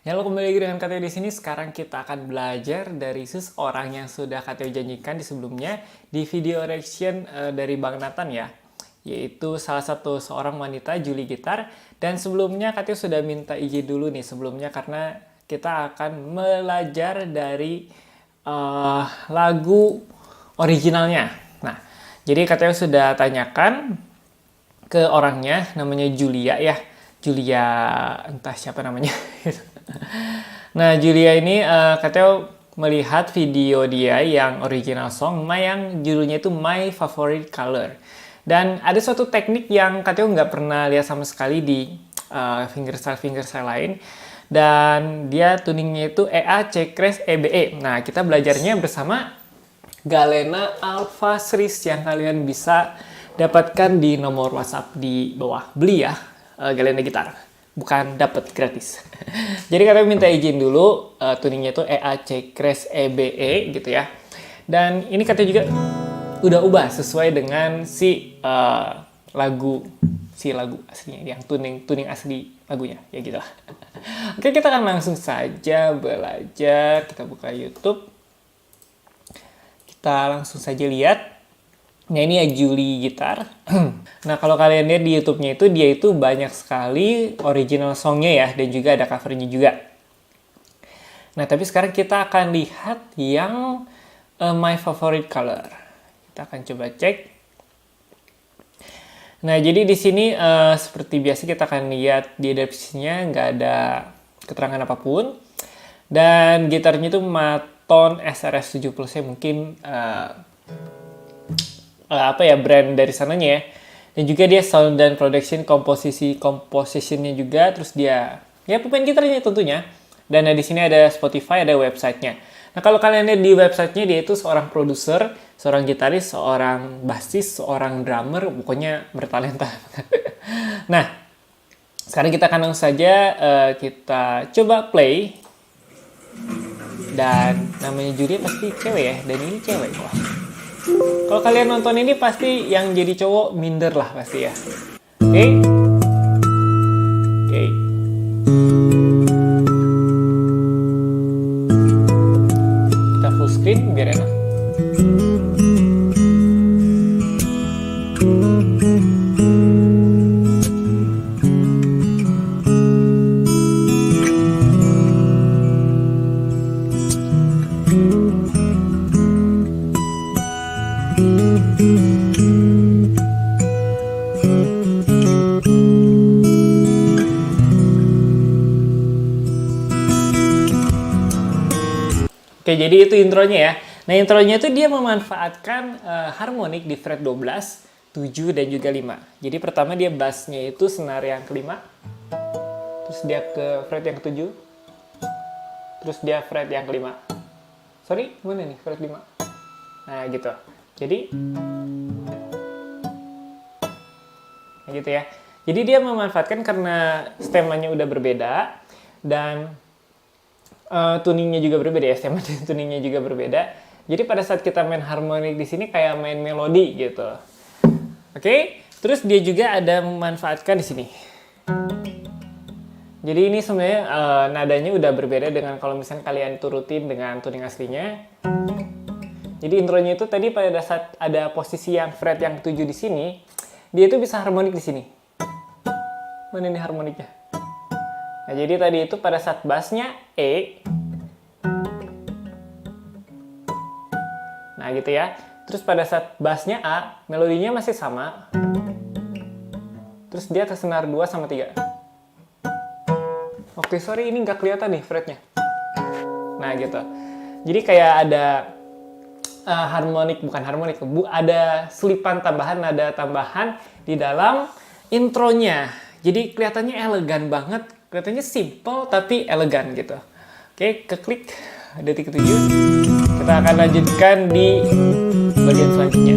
Halo, kembali lagi dengan Kateo di sini. Sekarang kita akan belajar dari seseorang yang sudah Kateo janjikan di sebelumnya di video reaction dari Bang Nathan ya, yaitu salah satu seorang wanita Julie Gitar. Dan sebelumnya Kateo sudah minta izin dulu nih sebelumnya karena kita akan belajar dari lagu originalnya. Nah, jadi Kateo sudah tanyakan ke orangnya, namanya Julia ya. Julia, entah siapa namanya. Nah, Julia ini katanya melihat video dia yang original song, yang judulnya itu My Favorite Color. Dan ada suatu teknik yang katanya nggak pernah lihat sama sekali di fingerstyle lain. Dan dia tuningnya itu EA, C-Crash, EBE. Nah, kita belajarnya bersama Galena Alpha Series yang kalian bisa dapatkan di nomor WhatsApp di bawah. Beli ya, Galena Gitar. Bukan dapat gratis. Jadi kalian minta izin dulu, tuningnya itu EA, C-Crash, EBE gitu ya. Dan ini katanya juga udah ubah sesuai dengan si lagu aslinya, yang tuning asli lagunya ya gitu. Oke, kita akan langsung saja belajar. Kita buka YouTube. Kita langsung saja lihat. Nah, ini ya Julie Gitar. Nah, kalau kalian lihat di YouTube-nya itu, dia itu banyak sekali original song-nya ya, dan juga ada cover-nya juga. Nah, tapi sekarang kita akan lihat yang My Favorite Color. Kita akan coba cek. Nah, jadi di sini seperti biasa kita akan lihat di deskripsinya nggak ada keterangan apapun. Dan gitarnya itu Maton SRS 70, saya mungkin brand dari sananya ya. Dan juga dia sound dan production, compositionnya juga, terus dia ya pemain gitarnya tentunya. Dan di sini ada Spotify, ada websitenya. Nah, kalau kalian lihat di websitenya, dia itu seorang produser, seorang gitaris, seorang bassis, seorang drummer, pokoknya bertalenta. Nah, sekarang kita akan langsung saja kita coba play. Dan namanya Julia pasti cewek ya, dan ini cewek. Wah. Kalau kalian nonton ini pasti yang jadi cowok minder lah pasti ya. Oke. Kita full screen biar enak. Oke, jadi itu intronya ya. Nah, intronya itu dia memanfaatkan harmonik di fret 12, 7, dan juga 5. Jadi pertama dia bassnya itu senar yang kelima, terus dia ke fret yang ke-7, terus dia fret yang kelima. Sorry, mana nih fret 5? Nah, gitu. Jadi, nah gitu ya. Jadi dia memanfaatkan karena stemanya udah berbeda, dan tuningnya juga berbeda ya, tema tuningnya juga berbeda. Jadi pada saat kita main harmonik di sini kayak main melodi gitu. Oke, terus dia juga ada memanfaatkan di sini. Jadi ini sebenarnya nadanya udah berbeda dengan kalau misalnya kalian turutin dengan tuning aslinya. Jadi intronya itu tadi pada saat ada posisi yang fret yang 7 di sini, dia itu bisa harmonik di sini. Mana nih harmoniknya? Nah, jadi tadi itu pada saat bassnya E. Nah, gitu ya. Terus pada saat bassnya A, melodinya masih sama. Terus dia ke senar 2 sama 3. Oke, sorry ini nggak kelihatan nih fretnya. Nah, gitu. Jadi kayak ada harmonik, bukan harmonik, ada selipan tambahan, nada tambahan di dalam intronya. Jadi kelihatannya elegan banget, kelihatannya simple tapi elegan gitu. Oke, keklik detik ke-7. Kita akan lanjutkan di bagian selanjutnya.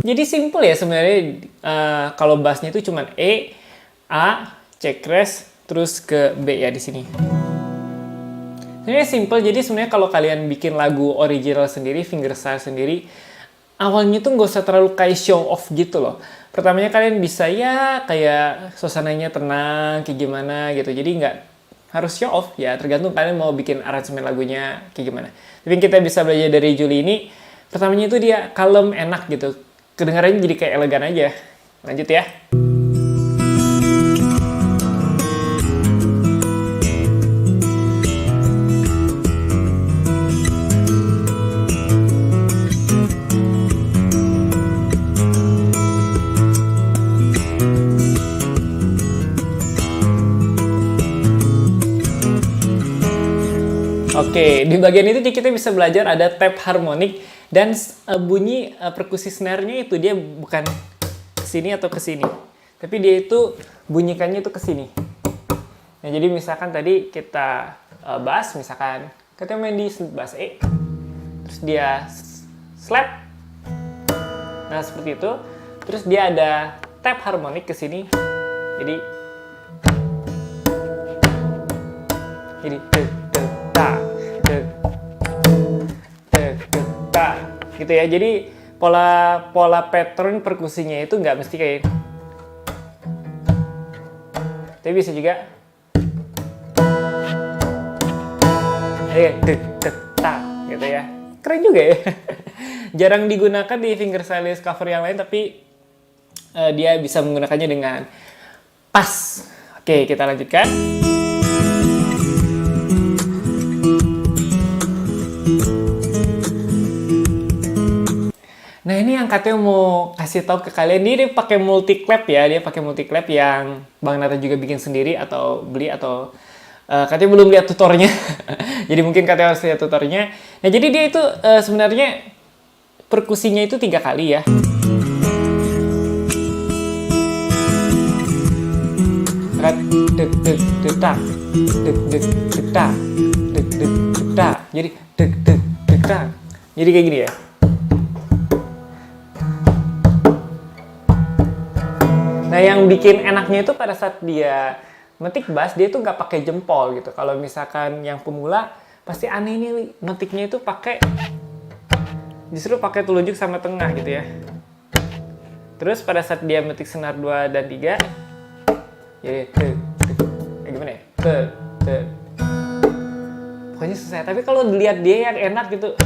Jadi simple ya sebenarnya, kalau bassnya itu cuma E, A, C crash, terus ke B ya di sini. Sebenarnya simple, jadi sebenarnya kalau kalian bikin lagu original sendiri, fingerstyle sendiri, awalnya tuh nggak usah terlalu kayak show off gitu loh. Pertamanya kalian bisa ya kayak suasananya tenang, kayak gimana gitu. Jadi nggak harus show off ya, tergantung kalian mau bikin aransemen lagunya kayak gimana. Tapi kita bisa belajar dari Julie ini, pertamanya itu dia kalem, enak gitu. Kedengarannya jadi kayak elegan aja. Lanjut ya. Oke, di bagian itu kita bisa belajar ada tap harmonik dan bunyi perkusi snare-nya itu dia bukan ke sini atau ke sini. Tapi dia itu bunyikannya itu ke sini. Nah, jadi misalkan tadi kita bass, misalkan kita main di bass E. Terus dia slap. Nah, seperti itu. Terus dia ada tap harmonik ke sini. Jadi gitu ya. Jadi pola pattern perkusinya itu nggak mesti kayak ini. Tapi bisa juga gitu ya. Keren juga ya. Jarang digunakan di fingerstyle cover yang lain, tapi dia bisa menggunakannya dengan pas. Oke, kita lanjutkan. Nah, ini yang katanya mau kasih tahu ke kalian, dia pakai multi clap ya, dia pakai multi clap yang Bang Nata juga bikin sendiri atau beli atau katanya belum lihat tutornya. Jadi mungkin katanya harus lihat tutornya. Nah, jadi dia itu sebenarnya perkusinya itu 3 kali ya. Dek dek dek tak, dek dek dek tak, dek dek dek tak. Jadi dek dek dek tak. Jadi kayak gini ya. Nah, yang bikin enaknya itu pada saat dia metik bass, dia itu nggak pakai jempol gitu. Kalau misalkan yang pemula, pasti aneh nih metiknya itu justru pakai telunjuk sama tengah gitu ya. Terus pada saat dia metik senar 2 dan 3, jadi gimana ya? Pokoknya selesai. Tapi kalau dilihat dia yang enak gitu,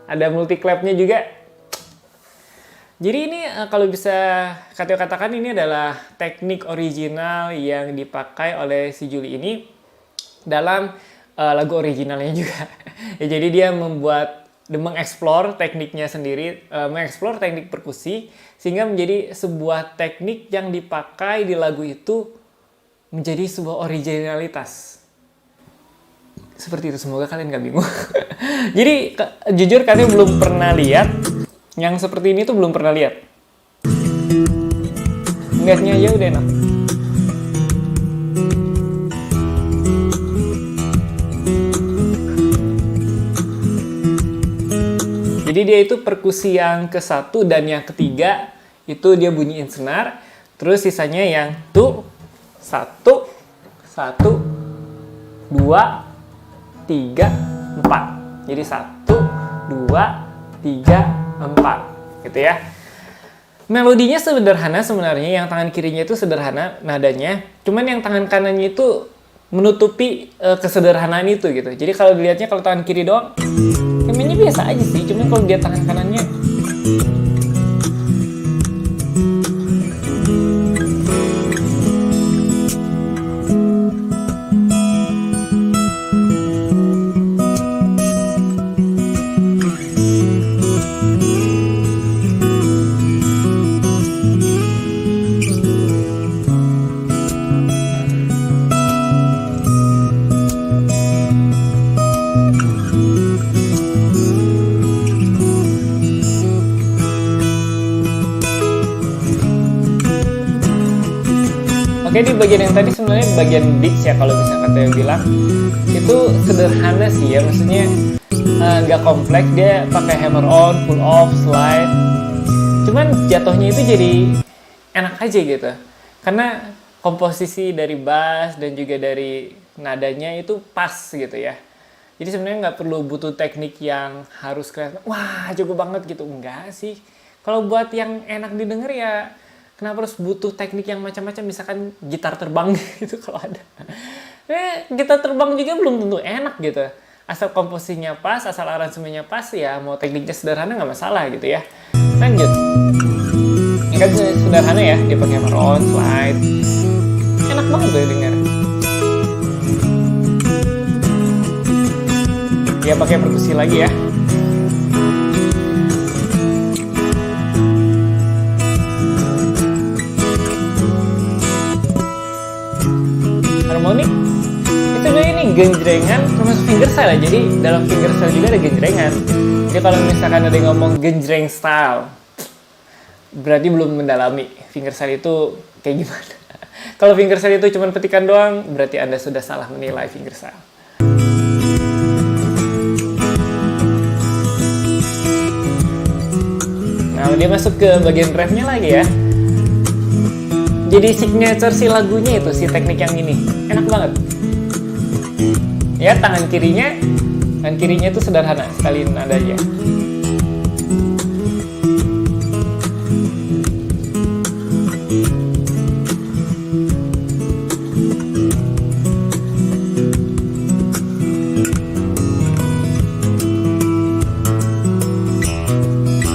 ada multi clapnya juga. Jadi ini kalau bisa katakan ini adalah teknik original yang dipakai oleh si Julie ini dalam lagu originalnya juga. Ya, jadi dia mengeksplor tekniknya sendiri, mengeksplor teknik perkusi sehingga menjadi sebuah teknik yang dipakai di lagu itu menjadi sebuah originalitas. Seperti itu, semoga kalian gak bingung. Jadi jujur kalian belum pernah lihat yang seperti ini tuh, belum pernah lihat. Lihatnya aja udah enak. Jadi dia itu perkusi yang ke-1 dan yang ketiga itu dia bunyiin senar. Terus sisanya yang tuh 1, 1, 2, 3, 4. Jadi 1, 2, 3, 4 gitu ya. Melodinya sederhana sebenarnya, yang tangan kirinya itu sederhana nadanya, cuman yang tangan kanannya itu menutupi kesederhanaan itu gitu. Jadi kalau dilihatnya kalau tangan kiri doang, mainnya biasa aja sih, cuman kalau dia tangan kanannya Oke, di bagian yang tadi sebenarnya bagian beats ya kalau bisa kata yang bilang itu sederhana sih ya, maksudnya nggak kompleks, dia pakai hammer on, pull off, slide. Cuman jatuhnya itu jadi enak aja gitu, karena komposisi dari bass dan juga dari nadanya itu pas gitu ya. Jadi sebenarnya nggak perlu butuh teknik yang harus kelihatan wah jago banget gitu, enggak sih. Kalau buat yang enak didengar ya kenapa harus butuh teknik yang macam-macam, misalkan gitar terbang gitu kalau ada. Gitar terbang juga belum tentu enak gitu. Asal komposisinya pas, asal aransemennya pas ya mau tekniknya sederhana nggak masalah gitu ya. Lanjut. Ini kan sederhana ya, dia pakai hammer on, slide. Enak banget tuh dengar. Dia pakai perkusi lagi ya. Harmonik itu juga ini genjrengan termasuk fingerstyle ya. Jadi dalam fingerstyle juga ada genjrengan. Jadi kalau misalkan ada yang ngomong genjreng style, berarti belum mendalami fingerstyle itu kayak gimana. Kalau fingerstyle itu cuma petikan doang, berarti Anda sudah salah menilai fingerstyle. Nah, dia masuk ke bagian refnya lagi ya. Jadi signature si lagunya itu, si teknik yang ini. Enak banget. Ya, tangan kirinya itu sederhana, sekali nada aja.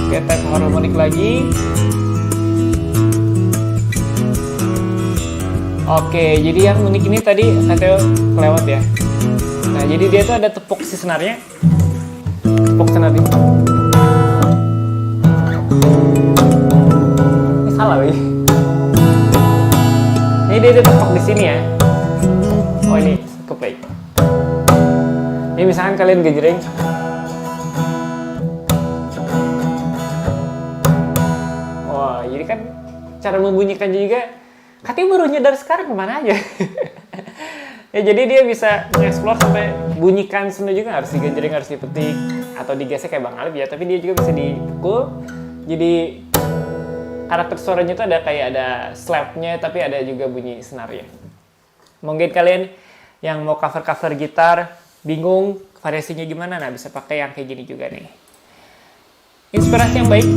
Oke, tap harmonik lagi. Oke, jadi yang unik ini tadi katanya kelewat ya. Nah, jadi dia tuh ada tepuk si senarnya. Tepuk senar ini. Ini salah, wih. Ini dia tepuk di sini ya. Oh, ini cukup baik. Ini misalkan kalian genjreng. Wah, jadi kan cara membunyikan juga katanya baru nyadar sekarang kemana aja. Ya jadi dia bisa mengeksplor sampai bunyikan sendu juga, harus digenjreng, harus dipetik atau digesek kayak Bang Alif ya, tapi dia juga bisa dipukul. Jadi karakter suaranya itu ada kayak ada slapnya, tapi ada juga bunyi senarnya. Mungkin kalian yang mau cover gitar bingung variasinya gimana, nah bisa pakai yang kayak gini juga nih. Inspirasi yang baik.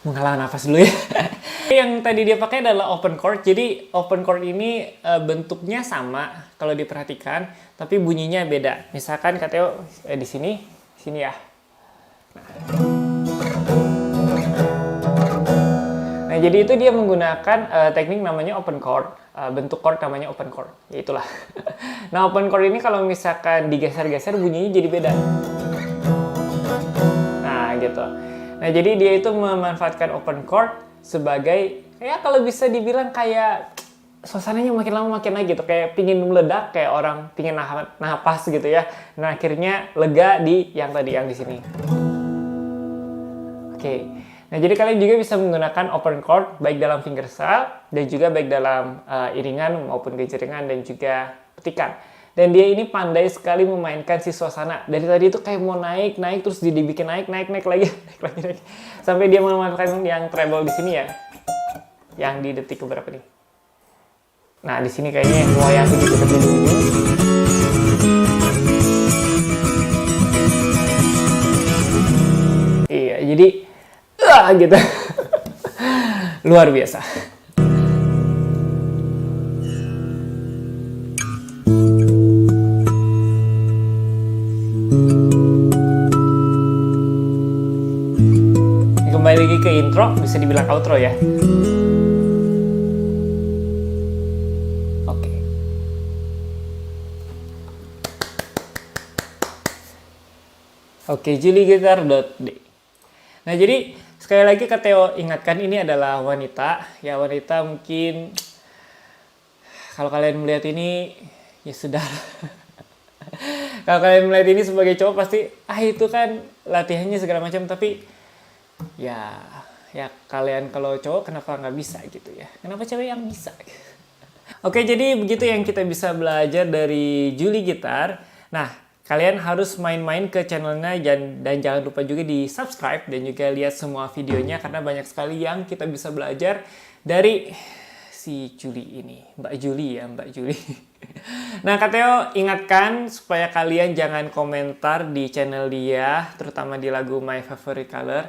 Mengalah nafas dulu ya. Yang tadi dia pakai adalah open chord. Jadi open chord ini bentuknya sama kalau diperhatikan, tapi bunyinya beda. Misalkan katanya di sini ya. Nah, jadi itu dia menggunakan teknik namanya open chord. Bentuk chord namanya open chord. Ya itulah. Nah, open chord ini kalau misalkan digeser-geser bunyinya jadi beda. Nah, gitu. Nah, jadi dia itu memanfaatkan open chord sebagai, ya kalau bisa dibilang kayak suasananya makin lama makin naik gitu. Kayak pingin meledak, kayak orang pingin napas gitu ya. Nah, akhirnya lega di yang tadi, yang di sini. Oke. Nah, jadi kalian juga bisa menggunakan open chord baik dalam fingerstyle dan juga baik dalam iringan maupun genjrengan dan juga petikan. Dan dia ini pandai sekali memainkan si suasana. Dari tadi itu kayak mau naik terus dibikin naik lagi. Sampai dia memanfaatkan yang treble di sini ya. Yang di detik keberapa nih? Nah, di sini kayaknya yang goyang gitu di ujung. Jadi gitu. Luar biasa. Kembali lagi ke intro, bisa dibilang outro ya. Oke. Oke, juligitar.d. Nah, jadi sekali lagi Kak Theo ingatkan, ini adalah wanita. Ya, wanita mungkin kalau kalian melihat ini ya sudah. Kalau kalian melihat ini sebagai cowok pasti itu kan latihannya segala macam, tapi ya kalian kalau cowok kenapa nggak bisa gitu ya? Kenapa cewek yang bisa? Oke, jadi begitu yang kita bisa belajar dari Juli Gitar. Nah, kalian harus main-main ke channelnya dan jangan lupa juga di subscribe dan juga lihat semua videonya karena banyak sekali yang kita bisa belajar dari si Juli ini. Mbak Juli ya, Mbak Juli. Nah, Kak Theo ingatkan supaya kalian jangan komentar di channel dia, terutama di lagu My Favorite Color.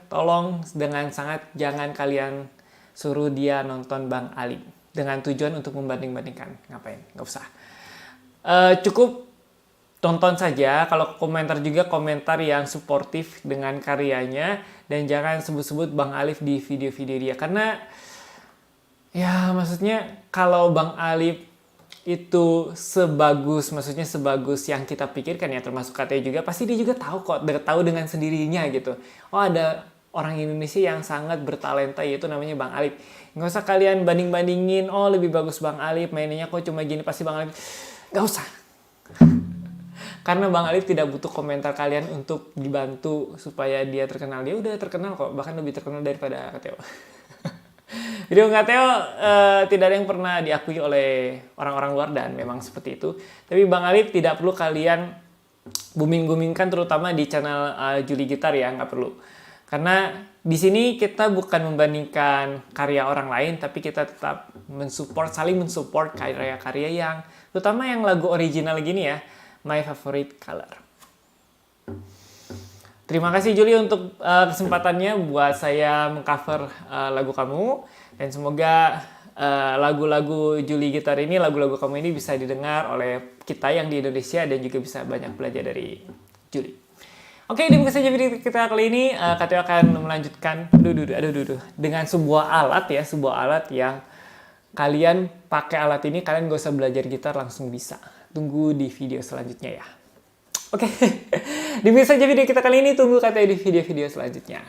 Tolong dengan sangat jangan kalian suruh dia nonton Bang Ali dengan tujuan untuk membanding-bandingkan. Ngapain? Nggak usah. Cukup tonton saja. Kalau komentar juga komentar yang suportif dengan karyanya, dan jangan sebut-sebut Bang Alif di video-video dia, karena ya maksudnya kalau Bang Alif itu sebagus yang kita pikirkan ya, termasuk katanya juga, pasti dia juga tahu dengan sendirinya gitu. Oh, ada orang Indonesia yang sangat bertalenta, yaitu namanya Bang Alif. Nggak usah kalian banding-bandingin, oh lebih bagus Bang Alif, mainnya kok cuma gini, pasti Bang Alif. Nggak usah. Karena Bang Alif tidak butuh komentar kalian untuk dibantu supaya dia terkenal. Dia udah terkenal kok, bahkan lebih terkenal daripada Kak Theo. Video Kak Theo tidak ada yang pernah diakui oleh orang-orang luar, dan memang seperti itu. Tapi Bang Alif tidak perlu kalian booming-boomingkan, terutama di channel Juli Gitar ya, nggak perlu. Karena di sini kita bukan membandingkan karya orang lain, tapi kita tetap saling mensupport karya-karya yang, terutama yang lagu original gini ya, My Favorite Color. Terima kasih Juli untuk kesempatannya buat saya mengcover lagu kamu, dan semoga lagu-lagu Juli Gitar ini, lagu-lagu kamu ini bisa didengar oleh kita yang di Indonesia dan juga bisa banyak belajar dari Juli. Oke, demikian saja video kita kali ini. Kak Theo akan melanjutkan dengan sebuah alat yang kalian pakai alat ini, kalian gak usah belajar gitar, langsung bisa. Tunggu di video selanjutnya ya. Oke, demikian saja video kita kali ini. Tunggu Kak Theo di video-video selanjutnya.